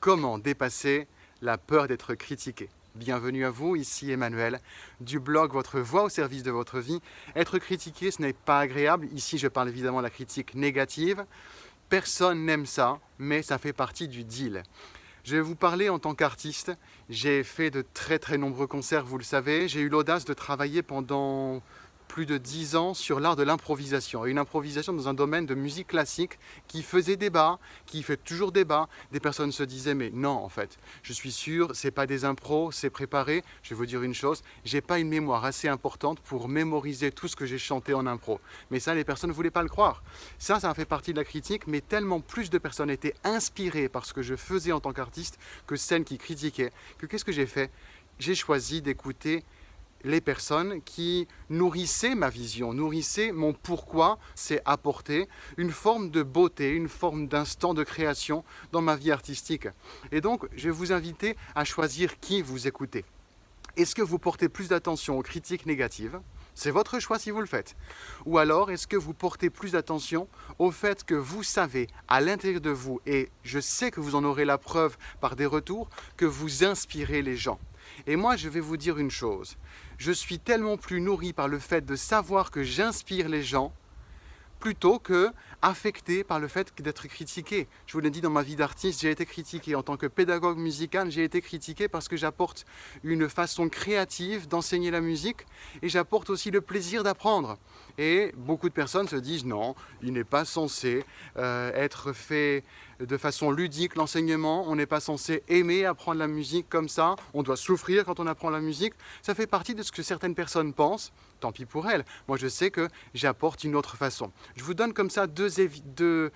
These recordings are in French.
Comment dépasser la peur d'être critiqué? Bienvenue à vous, ici Emmanuel, du blog Votre Voix au service de votre vie. Être critiqué, ce n'est pas agréable. Ici, je parle évidemment de la critique négative. Personne n'aime ça, mais ça fait partie du deal. Je vais vous parler en tant qu'artiste. J'ai fait de très nombreux concerts, vous le savez. J'ai eu l'audace de travailler pendant plus de 10 ans sur l'art de l'improvisation. Et une improvisation dans un domaine de musique classique qui faisait débat, qui fait toujours débat. Des personnes se disaient, mais non, en fait, je suis sûr, c'est pas des impros, c'est préparé. Je vais vous dire une chose, j'ai pas une mémoire assez importante pour mémoriser tout ce que j'ai chanté en impro. Mais ça, les personnes ne voulaient pas le croire. Ça fait partie de la critique, mais tellement plus de personnes étaient inspirées par ce que je faisais en tant qu'artiste que celles qui critiquaient, que qu'est-ce que j'ai fait? J'ai choisi d'écouter les personnes qui nourrissaient ma vision, nourrissaient mon pourquoi, c'est apporter une forme de beauté, une forme d'instant de création dans ma vie artistique. Et donc, je vais vous inviter à choisir qui vous écoutez. Est-ce que vous portez plus d'attention aux critiques négatives? C'est votre choix si vous le faites. Ou alors, est-ce que vous portez plus d'attention au fait que vous savez à l'intérieur de vous, et je sais que vous en aurez la preuve par des retours, que vous inspirez les gens? Et moi, je vais vous dire une chose. Je suis tellement plus nourri par le fait de savoir que j'inspire les gens plutôt que affecté par le fait d'être critiqué. Je vous l'ai dit, dans ma vie d'artiste, j'ai été critiqué. En tant que pédagogue musical, j'ai été critiqué parce que j'apporte une façon créative d'enseigner la musique et j'apporte aussi le plaisir d'apprendre. Et beaucoup de personnes se disent non, il n'est pas censé être fait de façon ludique l'enseignement, on n'est pas censé aimer apprendre la musique comme ça, on doit souffrir quand on apprend la musique. Ça fait partie de ce que certaines personnes pensent, tant pis pour elles. Moi je sais que j'apporte une autre façon. Je vous donne comme ça deux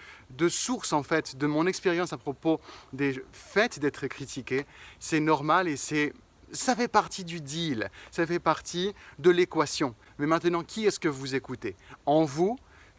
sources en fait de mon expérience à propos des faits d'être critiqué. C'est normal et ça fait partie du deal, ça fait partie de l'équation. Mais maintenant, qui est-ce que vous écoutez? En vous,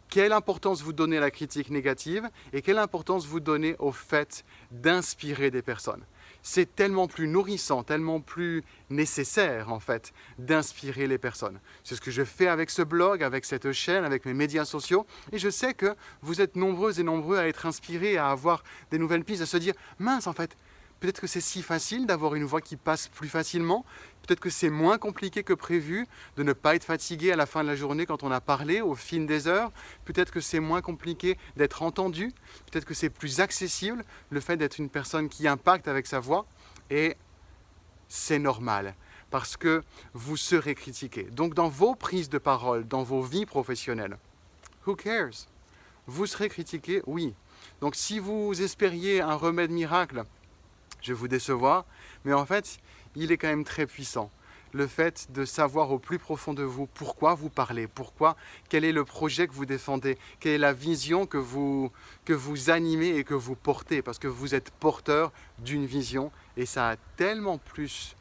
quelle importance vous donnez à la critique négative et quelle importance vous donnez au fait d'inspirer des personnes? C'est tellement plus nourrissant, tellement plus nécessaire en fait d'inspirer les personnes. C'est ce que je fais avec ce blog, avec cette chaîne, avec mes médias sociaux. Et je sais que vous êtes nombreuses et nombreux à être inspirés, à avoir des nouvelles pistes, à se dire « mince en fait ». Peut-être que c'est si facile d'avoir une voix qui passe plus facilement. Peut-être que c'est moins compliqué que prévu de ne pas être fatigué à la fin de la journée quand on a parlé au fil des heures. Peut-être que c'est moins compliqué d'être entendu. Peut-être que c'est plus accessible, le fait d'être une personne qui impacte avec sa voix. Et c'est normal parce que vous serez critiqué. Donc dans vos prises de parole, dans vos vies professionnelles, who cares? Vous serez critiqué, oui. Donc si vous espériez un remède miracle, je vais vous décevoir, mais en fait, il est quand même très puissant. Le fait de savoir au plus profond de vous pourquoi vous parlez, quel est le projet que vous défendez, quelle est la vision que vous animez et que vous portez, parce que vous êtes porteur d'une vision et ça a tellement plus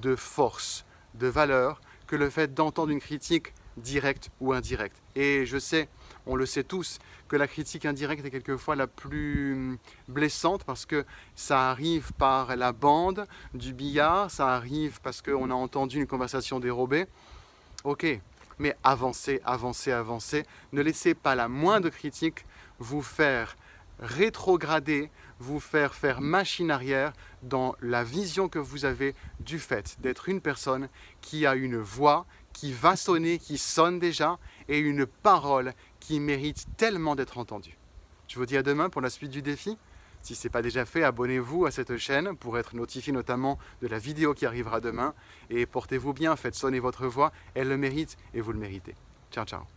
de force, de valeur, que le fait d'entendre une critique directe ou indirecte. Et je sais, on le sait tous, que la critique indirecte est quelquefois la plus blessante parce que ça arrive par la bande du billard, ça arrive parce qu'on a entendu une conversation dérobée. Ok, mais avancez, avancez, avancez. Ne laissez pas la moindre critique vous faire rétrograder, vous faire machine arrière dans la vision que vous avez du fait d'être une personne qui a une voix qui va sonner, qui sonne déjà, et une parole qui mérite tellement d'être entendue. Je vous dis à demain pour la suite du défi. Si ce n'est pas déjà fait, abonnez-vous à cette chaîne pour être notifié notamment de la vidéo qui arrivera demain. Et portez-vous bien, faites sonner votre voix, elle le mérite et vous le méritez. Ciao, ciao.